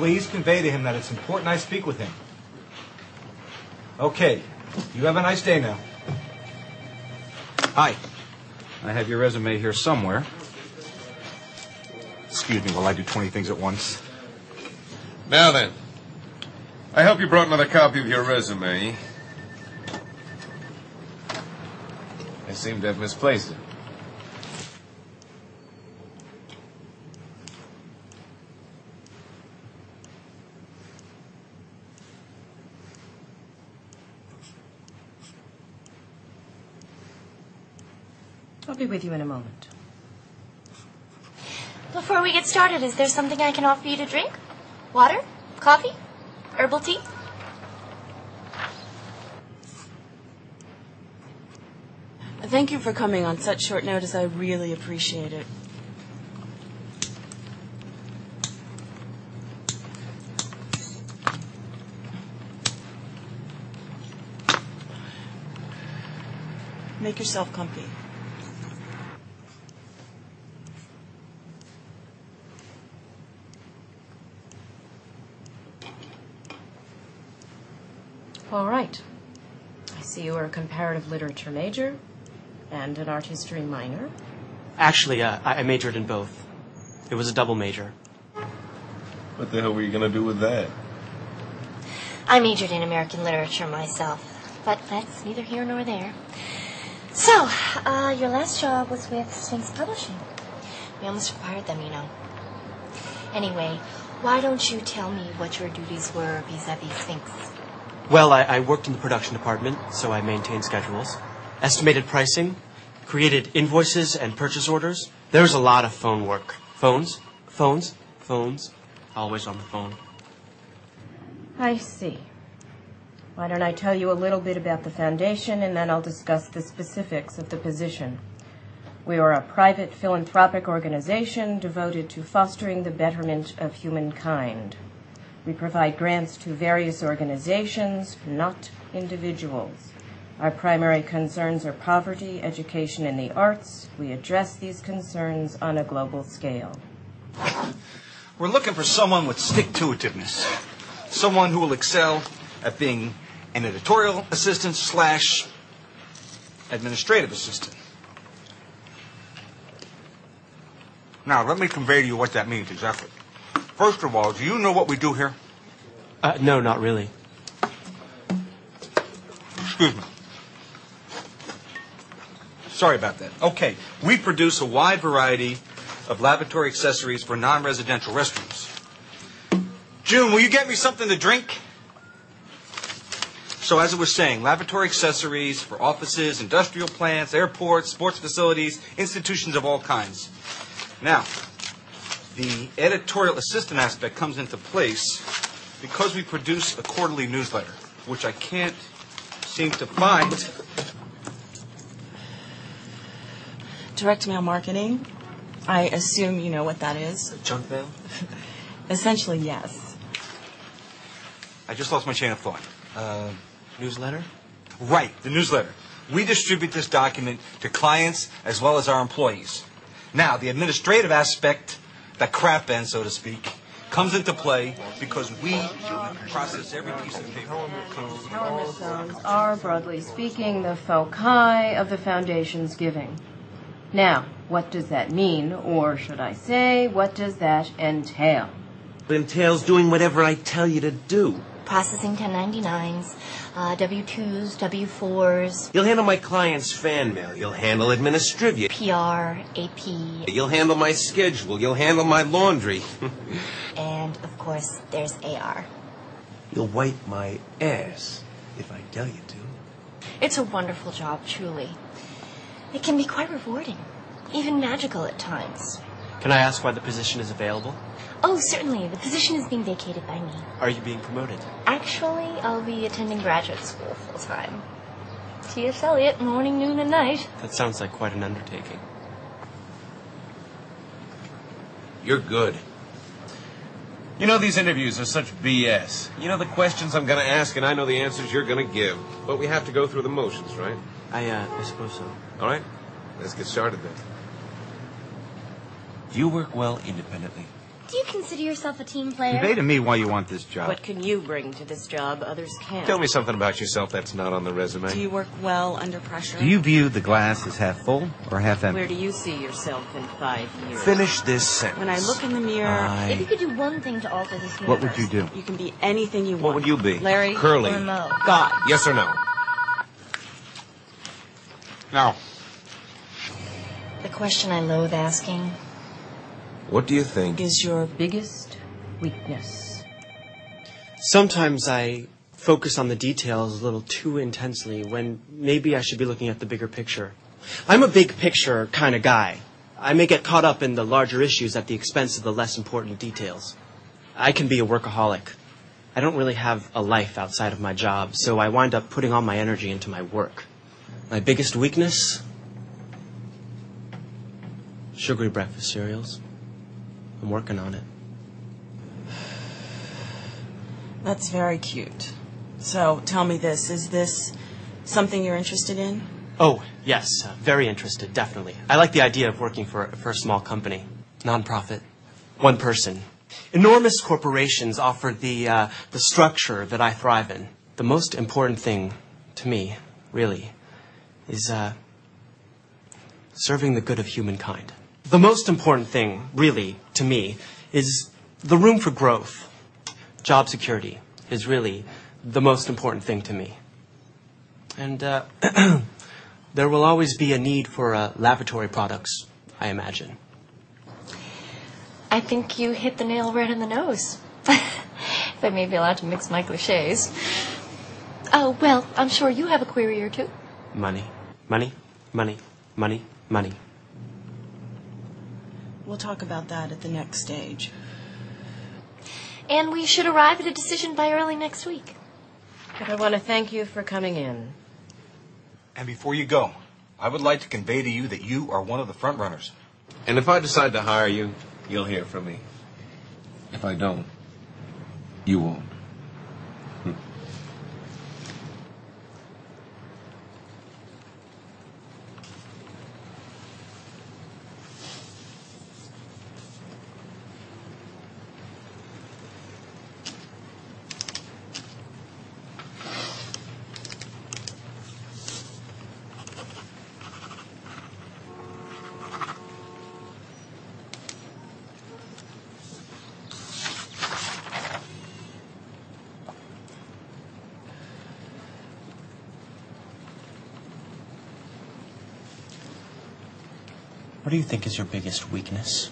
Please convey to him that it's important I speak with him. Okay. You have a nice day now. Hi. I have your resume here somewhere. Excuse me while I do 20 things at once. Now then, I hope you brought another copy of your resume. I seem to have misplaced it. I'll be with you in a moment. Before we get started, is there something I can offer you to drink? Water? Coffee? Herbal tea? Thank you for coming on such short notice. I really appreciate it. Make yourself comfy. All right. I see you are a comparative literature major and an art history minor. Actually, I majored in both. It was a double major. What the hell were you going to do with that? I majored in American literature myself, but that's neither here nor there. So, your last job was with Sphinx Publishing. We almost fired them, you know. Anyway, why don't you tell me what your duties were vis-a-vis Sphinx? Well, I worked in the production department, so I maintained schedules, estimated pricing, created invoices and purchase orders. There was a lot of phone work. Phones, always on the phone. I see. Why don't I tell you a little bit about the foundation, and then I'll discuss the specifics of the position. We are a private philanthropic organization devoted to fostering the betterment of humankind. We provide grants to various organizations, not individuals. Our primary concerns are poverty, education, and the arts. We address these concerns on a global scale. We're looking for someone with stick-to-itiveness. Someone who will excel at being an editorial assistant / administrative assistant. Now, let me convey to you what that means exactly. First of all, do you know what we do here? No, not really. Excuse me. Sorry about that. Okay, we produce a wide variety of lavatory accessories for non-residential restrooms. June, will you get me something to drink? So as I was saying, lavatory accessories for offices, industrial plants, airports, sports facilities, institutions of all kinds. Now, the editorial assistant aspect comes into place because we produce a quarterly newsletter, which I can't seem to find. Direct mail marketing. I assume you know what that is. Junk mail? Essentially, yes. I just lost my chain of thought. Newsletter? Right, the newsletter. We distribute this document to clients as well as our employees. Now, the administrative aspect, the crap end, so to speak, comes into play because we process every piece of paper. Helmet zones are, broadly speaking, the foci of the Foundation's giving. Now, what does that mean, or should I say, what does that entail? It entails doing whatever I tell you to do. Processing 1099s, W-2s, W-4s. You'll handle my client's fan mail. You'll handle administrivia. PR, AP. You'll handle my schedule. You'll handle my laundry. And, of course, there's AR. You'll wipe my ass if I tell you to. It's a wonderful job, truly. It can be quite rewarding, even magical at times. Can I ask why the position is available? Oh, certainly. The position is being vacated by me. Are you being promoted? Actually, I'll be attending graduate school full-time. T.S. Eliot, morning, noon, and night. That sounds like quite an undertaking. You're good. You know, these interviews are such BS. You know the questions I'm going to ask, and I know the answers you're going to give. But we have to go through the motions, right? I suppose so. All right, let's get started then. Do you work well independently? Do you consider yourself a team player? Convey to me why you want this job. What can you bring to this job others can't? Tell me something about yourself that's not on the resume. Do you work well under pressure? Do you view the glass as half full or half empty? Where do you see yourself in 5 years? Finish this sentence. When I look in the mirror, If you could do one thing to alter this universe, What would you do? you can be anything you want. What would you be? Larry? Curly. or Mo? God. Yes or no? Now, The question I loathe asking. What do you think? Is your Biggest weakness. Sometimes I focus on the details a little too intensely when maybe I should be looking at the bigger picture. I'm a big picture kind of guy. I may get caught up in the larger issues at the expense of the less important details. I can be a workaholic. I don't really have a life outside of my job, so I wind up putting all my energy into my work. My biggest weakness? Sugary breakfast cereals. I'm working on it. That's very cute. So, tell me this. Is this something you're interested in? Oh, yes, very interested, definitely. I like the idea of working for a small company, nonprofit, one person. Enormous corporations offer the structure that I thrive in. The most important thing to me, really, is serving the good of humankind. The most important thing, really, to me, is the room for growth. Job security is really the most important thing to me. And there will always be a need for lavatory products, I imagine. I think you hit the nail right on the nose. If I may be allowed to mix my cliches. Oh, well, I'm sure you have a query or two. Money, money, money, money, money. We'll talk about that at the next stage. And we should arrive at a decision by early next week. But I want to thank you for coming in. and before you go, I would like to convey to you that you are one of the front runners. And if I decide to hire you, you'll hear from me. If I don't, you won't. What do you think is your biggest weakness?